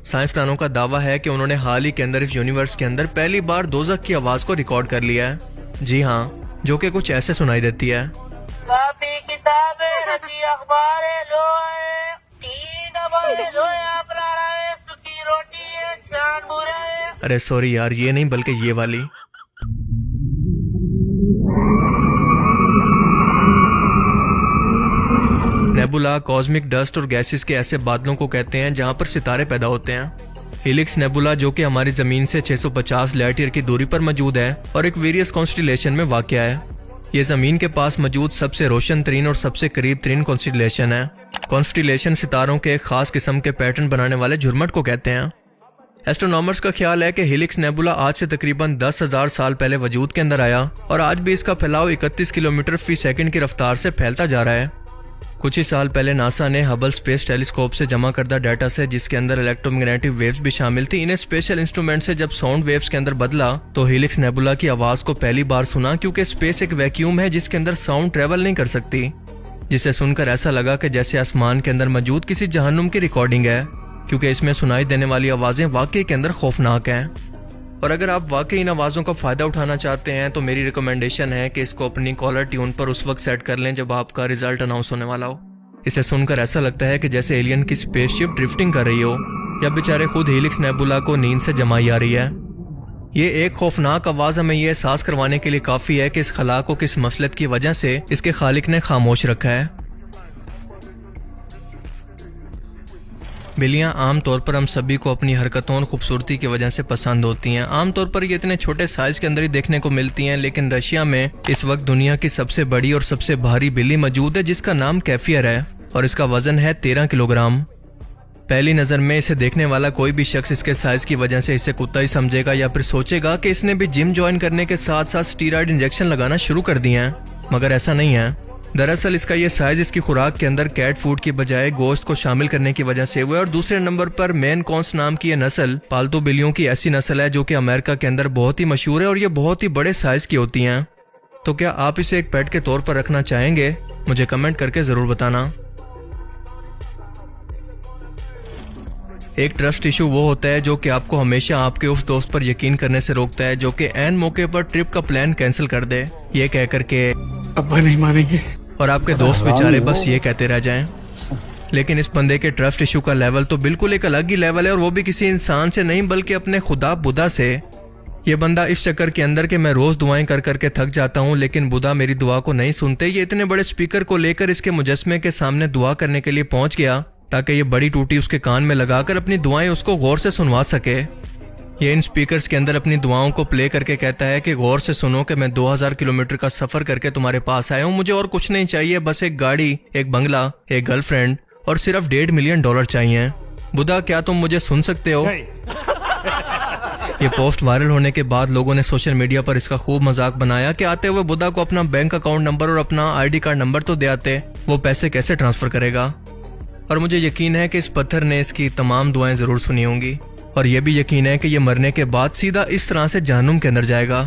साइंसदानों का दावा है कि उन्होंने हाल ही के अंदर इस यूनिवर्स के अंदर पहली बार दोज़ख की आवाज को रिकॉर्ड कर लिया है। जी हाँ, जो कि कुछ ऐसे सुनाई देती है। काफी किताबें रची, अखबारें लो आए, 3 डबल लो अपना रहे, सूखी रोटी है, चांद बुरा है। अरे सॉरी यार, ये नहीं बल्कि ये वाली। नेबुला कॉस्मिक डस्ट और गैसेस के ऐसे बादलों को कहते हैं जहां पर सितारे पैदा होते हैं। हेलिक्स नेबुला, जो कि हमारी जमीन से 650 लाइट ईयर की दूरी पर मौजूद है और एक वेरियस कॉन्स्टिलेशन में वाक़या है। ये जमीन के पास मौजूद सबसे रोशन तरीन और सबसे करीब तरीन कॉन्स्टिलेशन है। कॉन्स्टिलेशन सितारों के एक खास किस्म के पैटर्न बनाने वाले झुरमट को कहते हैं। एस्ट्रोनॉमर्स का ख्याल है कि हेलिक्स नेबुला आज से तकरीबन 10,000 साल पहले वजूद के अंदर आया और आज भी इसका फैलाव 31 किलोमीटर फी सेकंड की रफ्तार से फैलता जा रहा है। कुछ ही साल पहले नासा ने हबल स्पेस टेलीस्कोप से जमा करदा डाटा से, जिसके अंदर इलेक्ट्रोमैग्नेटिक वेव्स भी शामिल थी, इन्हें स्पेशल इंस्ट्रूमेंट से जब साउंड वेव्स के अंदर बदला तो हेलिक्स नेबुला की आवाज को पहली बार सुना, क्योंकि स्पेस एक वैक्यूम है जिसके अंदर साउंड ट्रेवल नहीं कर सकती, जिसे सुनकर ऐसा लगा कि जैसे आसमान के अंदर मौजूद किसी जहन्नुम की रिकॉर्डिंग है, क्योंकि इसमें सुनाई देने वाली आवाजें वाकई के अंदर खौफनाक हैं। और अगर आप वाकई इन आवाज़ों का फ़ायदा उठाना चाहते हैं तो मेरी रिकमेंडेशन है कि इसको अपनी कॉलर ट्यून पर उस वक्त सेट कर लें जब आपका रिजल्ट अनाउंस होने वाला हो। इसे सुनकर ऐसा लगता है कि जैसे एलियन की स्पेसशिप ड्रिफ्टिंग कर रही हो या बेचारे खुद हेलिक्स नेबुला को नींद से जमाई आ रही है। ये एक खौफनाक आवाज़ हमें ये एहसास करवाने के लिए काफ़ी है कि इस खला को किस मसलत की वजह से इसके खालिक ने खामोश रखा है। बिल्लियाँ आमतौर पर हम सभी को अपनी हरकतों और खूबसूरती की वजह से पसंद होती हैं। आमतौर पर ये इतने छोटे साइज के अंदर ही देखने को मिलती हैं, लेकिन रशिया में इस वक्त दुनिया की सबसे बड़ी और सबसे भारी बिल्ली मौजूद है जिसका नाम कैफियर है और इसका वजन है 13 किलोग्राम। पहली नज़र में इसे देखने वाला कोई भी शख्स इसके साइज की वजह से इसे कुत्ता ही समझेगा या फिर सोचेगा कि इसने भी जिम ज्वाइन करने के साथ साथ स्टीरॉयड इंजेक्शन लगाना शुरू कर दिए हैं, मगर ऐसा नहीं है। दरअसल इसका ये साइज इसकी खुराक के अंदर कैट फूड की बजाय गोश्त को शामिल करने की वजह से हुआ है। और दूसरे नंबर पर मेन कॉन्स नाम की यह नस्ल पालतू बिल्लियों की ऐसी नस्ल है जो कि अमेरिका के अंदर बहुत ही मशहूर है और ये बहुत ही बड़े साइज की होती हैं। तो क्या आप इसे एक पेट के तौर पर रखना चाहेंगे? मुझे कमेंट करके जरूर बताना। एक ट्रस्ट इशू वो होता है जो कि आपको हमेशा आपके उस दोस्त पर यकीन करने से रोकता है जो कि ऐन मौके पर ट्रिप का प्लान कैंसिल कर दे, ये कह करके अब्बा नहीं मानेंगे, और आपके दोस्त बेचारे बस ये कहते रह जाएं। लेकिन इस बंदे के ट्रस्ट इशू का लेवल तो बिल्कुल एक अलग ही लेवल है, और वो भी किसी इंसान से नहीं बल्कि अपने खुदा बुदा से। ये बंदा इस चक्कर के अंदर कि मैं रोज दुआएं कर करके थक जाता हूँ लेकिन बुदा मेरी दुआ को नहीं सुनते, ये इतने बड़े स्पीकर को लेकर इसके मुजस्मे के सामने दुआ करने के लिए पहुंच गया ताकि ये बड़ी टूटी उसके कान में लगाकर अपनी दुआएं उसको गौर से सुनवा सके। ये इन स्पीकर्स के अंदर अपनी दुआओं को प्ले करके कहता है कि गौर से सुनो कि मैं 2000 किलोमीटर का सफर करके तुम्हारे पास आया हूँ, मुझे और कुछ नहीं चाहिए, बस एक गाड़ी, एक बंगला, एक गर्लफ्रेंड और सिर्फ $1.5 मिलियन चाहिए। बुदा, क्या तुम मुझे सुन सकते हो? ये पोस्ट वायरल होने के बाद लोगों ने सोशल मीडिया पर इसका खूब मजाक बनाया कि आते हुए बुदा को अपना बैंक अकाउंट नंबर और अपना ID कार्ड नंबर तो दे आते, वो पैसे कैसे ट्रांसफर करेगा। और मुझे यकीन है कि इस पत्थर ने इसकी तमाम दुआएं जरूर सुनी होंगी, और यह भी यकीन है कि यह मरने के बाद सीधा इस तरह से जहन्नुम के अंदर जाएगा।